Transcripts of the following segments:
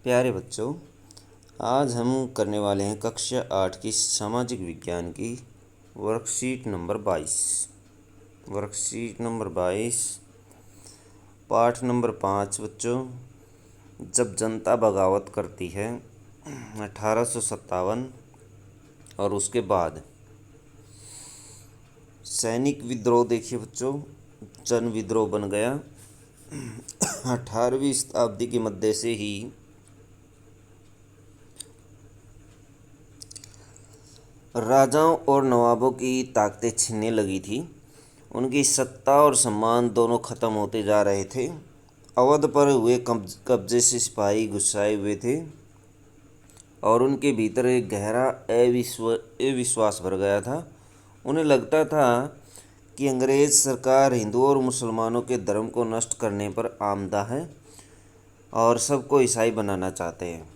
प्यारे बच्चों, आज हम करने वाले हैं कक्षा 8 की सामाजिक विज्ञान की वर्कशीट नंबर 22। वर्कशीट नंबर 22 पाठ नंबर 5 बच्चों, जब जनता बगावत करती है 1857 और उसके बाद। सैनिक विद्रोह देखिए बच्चों, जन विद्रोह बन गया। 18वीं शताब्दी के मध्य से ही राजाओं और नवाबों की ताकतें छिनने लगी थी। उनकी सत्ता और सम्मान दोनों खत्म होते जा रहे थे। अवध पर हुए कब्जे से सिपाही गुस्साए हुए थे और उनके भीतर एक गहरा अविश्वास भर गया था। उन्हें लगता था कि अंग्रेज सरकार हिंदुओं और मुसलमानों के धर्म को नष्ट करने पर आमदा है और सबको ईसाई बनाना चाहते हैं।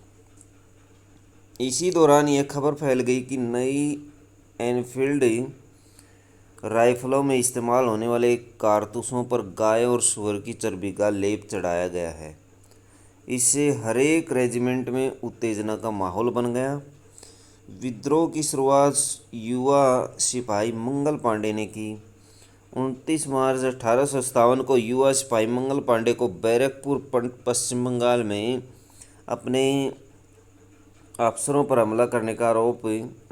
इसी दौरान यह खबर फैल गई कि नई एनफील्ड राइफलों में इस्तेमाल होने वाले कारतूसों पर गाय और सूअर की चर्बी का लेप चढ़ाया गया है। इससे हर एक रेजिमेंट में उत्तेजना का माहौल बन गया। विद्रोह की शुरुआत युवा सिपाही मंगल पांडे ने की। 29 मार्च 1857 को युवा सिपाही मंगल पांडे को बैरकपुर पश्चिम बंगाल में अपने अफसरों पर हमला करने का आरोप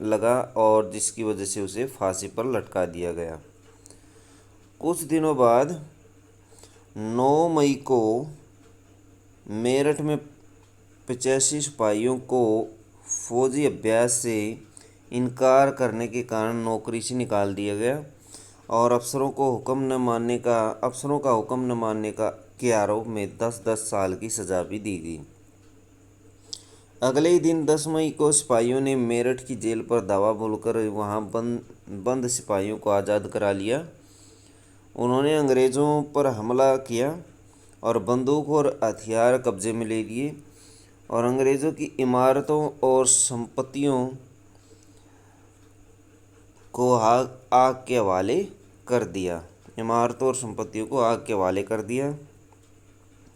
लगा और जिसकी वजह से उसे फांसी पर लटका दिया गया। कुछ दिनों बाद 9 मई को मेरठ में 85 सिपाहियों को फौजी अभ्यास से इनकार करने के कारण नौकरी से निकाल दिया गया और अफसरों का हुक्म न मानने का के आरोप में 10-10 साल की सज़ा भी दी गई। अगले ही दिन 10 मई को सिपाहियों ने मेरठ की जेल पर धावा बोलकर वहां बंद सिपाहियों को आज़ाद करा लिया। उन्होंने अंग्रेज़ों पर हमला किया और बंदूक और हथियार कब्जे में ले लिए और अंग्रेज़ों की इमारतों और संपत्तियों को आग के हवाले कर दिया।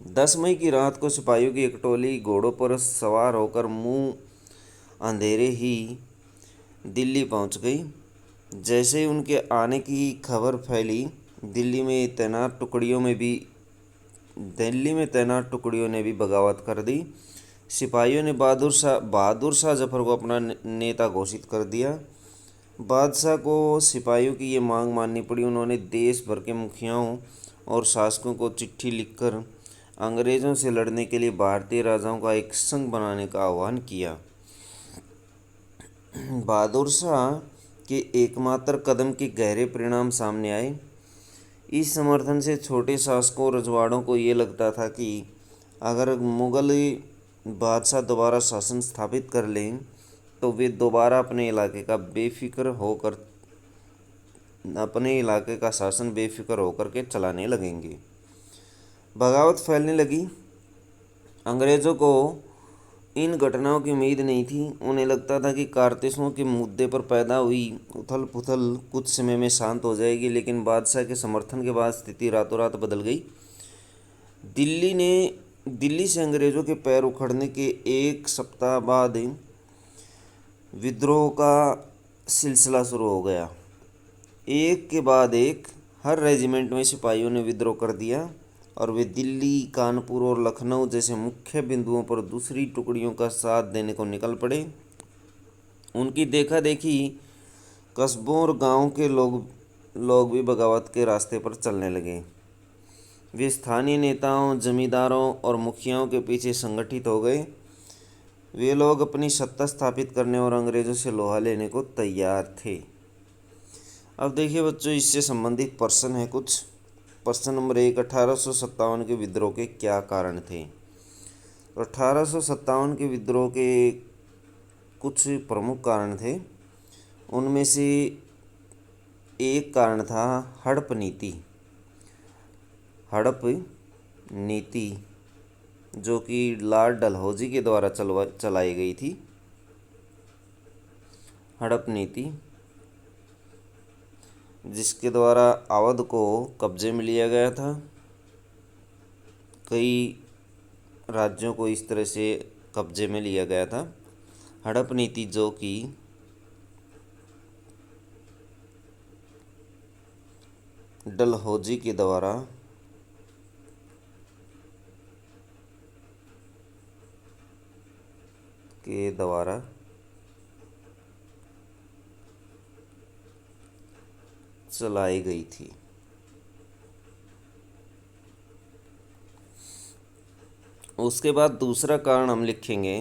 10 मई की रात को सिपाहियों की एक टोली घोड़ों पर सवार होकर मुंह अंधेरे ही दिल्ली पहुंच गई। जैसे ही उनके आने की खबर फैली, दिल्ली में तैनात टुकड़ियों ने भी बगावत कर दी। सिपाहियों ने बहादुर शाह जफर को अपना नेता घोषित कर दिया। बादशाह को सिपाहियों की ये मांग माननी पड़ी। उन्होंने देश भर के मुखियाओं और शासकों को चिट्ठी लिखकर अंग्रेज़ों से लड़ने के लिए भारतीय राजाओं का एक संघ बनाने का आह्वान किया। बहादुर शाह के एकमात्र कदम के गहरे परिणाम सामने आए। इस समर्थन से छोटे शासकों और रजवाड़ों को ये लगता था कि अगर मुगल बादशाह दोबारा शासन स्थापित कर लें तो वे दोबारा अपने इलाके का शासन बेफिक्र होकर के चलाने लगेंगे। बगावत फैलने लगी। अंग्रेज़ों को इन घटनाओं की उम्मीद नहीं थी। उन्हें लगता था कि कारतूसों के मुद्दे पर पैदा हुई उथल पुथल कुछ समय में शांत हो जाएगी, लेकिन बादशाह के समर्थन के बाद स्थिति रातों रात बदल गई। दिल्ली से अंग्रेज़ों के पैर उखड़ने के एक सप्ताह बाद विद्रोह का सिलसिला शुरू हो गया। एक के बाद एक हर रेजिमेंट में सिपाहियों ने विद्रोह कर दिया और वे दिल्ली, कानपुर और लखनऊ जैसे मुख्य बिंदुओं पर दूसरी टुकड़ियों का साथ देने को निकल पड़े। उनकी देखा देखी कस्बों और गांवों के लोग भी बगावत के रास्ते पर चलने लगे। वे स्थानीय नेताओं, जमींदारों और मुखियाओं के पीछे संगठित हो गए। वे लोग अपनी सत्ता स्थापित करने और अंग्रेज़ों से लोहा लेने को तैयार थे। अब देखिए बच्चों, इससे संबंधित प्रश्न है कुछ। प्रश्न नंबर 1, 1857 के विद्रोह के क्या कारण थे? तो 1857 के विद्रोह के कुछ प्रमुख कारण थे। उनमें से एक कारण था हड़प नीति, जो कि लॉर्ड डलहौजी के द्वारा चलाई गई थी। हड़प नीति जिसके द्वारा अवध को कब्जे में लिया गया था। कई राज्यों को इस तरह से कब्जे में लिया गया था। हड़प नीति जो कि डलहौजी के द्वारा चलाई गई थी। उसके बाद दूसरा कारण हम लिखेंगे।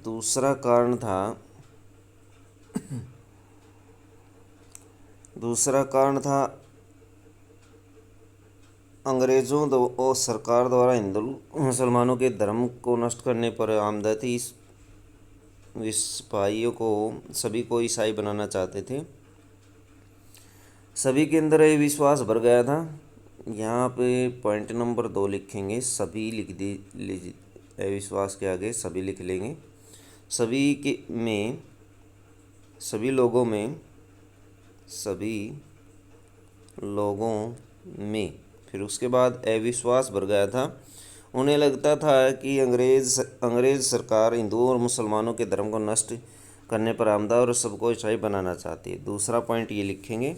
दूसरा कारण था अंग्रेज़ों और सरकार द्वारा हिंदू मुसलमानों के धर्म को नष्ट करने पर आमदा थी। इस सिपाहियों को सभी को ईसाई बनाना चाहते थे। सभी के अंदर ये विश्वास भर गया था। यहाँ पे पॉइंट नंबर 2 लिखेंगे, सभी लिख लीजिए, विश्वास के आगे सभी लिख लेंगे। सभी लोगों में फिर उसके बाद अविश्वास भर गया था। उन्हें लगता था कि अंग्रेज़ सरकार हिंदुओं और मुसलमानों के धर्म को नष्ट करने पर आमदा और सबको ईसाई बनाना चाहती है। दूसरा पॉइंट ये लिखेंगे।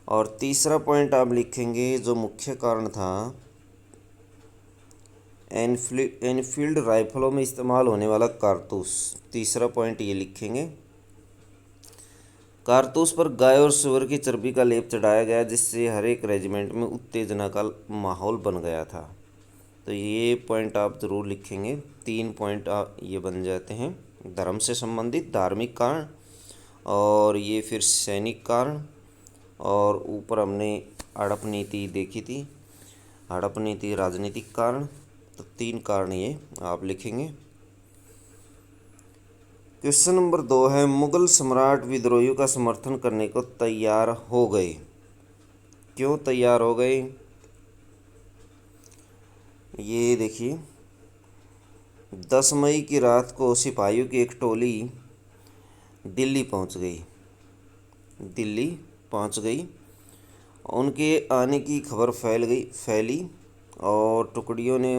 और तीसरा पॉइंट आप लिखेंगे, जो मुख्य कारण था एनफील्ड राइफलों में इस्तेमाल होने वाला कारतूस। तीसरा पॉइंट ये लिखेंगे। कारतूस पर गाय और सूअर की चर्बी का लेप चढ़ाया गया, जिससे हर एक रेजिमेंट में उत्तेजना का माहौल बन गया था। तो ये पॉइंट आप ज़रूर लिखेंगे। 3 पॉइंट ये बन जाते हैं, धर्म से संबंधित धार्मिक कारण, और ये फिर सैनिक कारण, और ऊपर हमने हड़प नीति देखी थी, हड़प नीति राजनीतिक कारण। तो 3 कारण ये आप लिखेंगे। क्वेश्चन नंबर 2 है, मुगल सम्राट विद्रोहियों का समर्थन करने को तैयार हो गए। क्यों तैयार हो गए? ये देखिए, 10 मई की रात को सिपाहियों की एक टोली दिल्ली पहुंच गई। उनके आने की खबर फैली और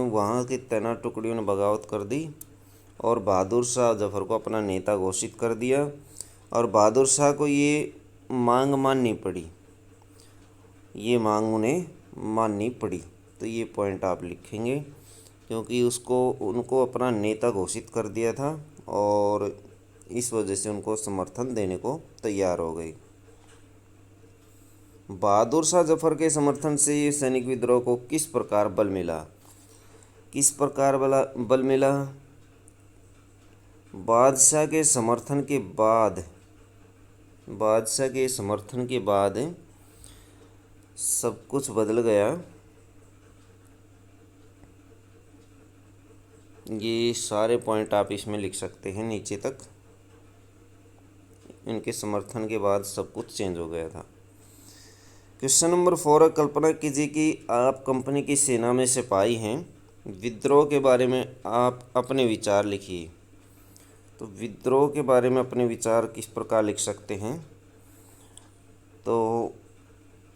वहाँ की तैनात टुकड़ियों ने बगावत कर दी और बहादुर शाह जफ़र को अपना नेता घोषित कर दिया। और बहादुर शाह को ये मांग माननी पड़ी। तो ये पॉइंट आप लिखेंगे, क्योंकि उनको अपना नेता घोषित कर दिया था और इस वजह से उनको समर्थन देने को तैयार हो गई। बहादुर शाह जफ़र के समर्थन से सैनिक विद्रोह को किस प्रकार बल मिला? बादशाह के समर्थन के बाद सब कुछ बदल गया। ये सारे पॉइंट आप इसमें लिख सकते हैं नीचे तक। इनके समर्थन के बाद सब कुछ चेंज हो गया था। क्वेश्चन नंबर 4 है, कल्पना कीजिए कि आप कंपनी की सेना में सिपाही हैं। विद्रोह के बारे में आप अपने विचार लिखिए। तो विद्रोह के बारे में अपने विचार किस प्रकार लिख सकते हैं? तो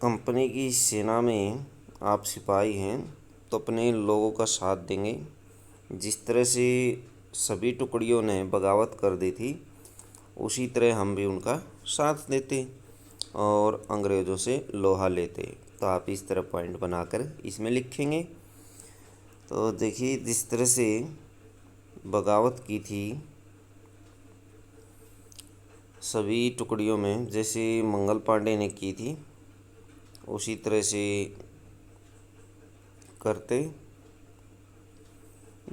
कंपनी की सेना में आप सिपाही हैं तो अपने लोगों का साथ देंगे। जिस तरह से सभी टुकड़ियों ने बगावत कर दी थी, उसी तरह हम भी उनका साथ देते और अंग्रेज़ों से लोहा लेते। तो आप इस तरह पॉइंट बनाकर इसमें लिखेंगे। तो देखिए, जिस तरह से बगावत की थी सभी टुकड़ियों में, जैसे मंगल पांडे ने की थी, उसी तरह से करते,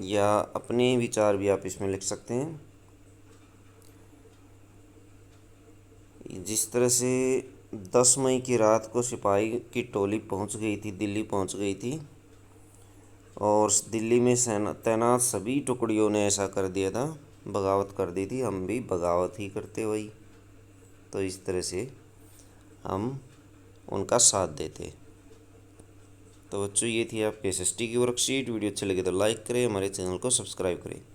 या अपने विचार भी आप इसमें लिख सकते हैं। जिस तरह से 10 मई की रात को सिपाही की टोली दिल्ली पहुंच गई थी और दिल्ली में तैनात सभी टुकड़ियों ने ऐसा कर दिया था, बगावत कर दी थी, हम भी बगावत ही करते वही। तो इस तरह से हम उनका साथ देते। तो बच्चों, ये थी आपके SST की वर्कशीट। वीडियो अच्छी लगे तो लाइक करें, हमारे चैनल को सब्सक्राइब करें।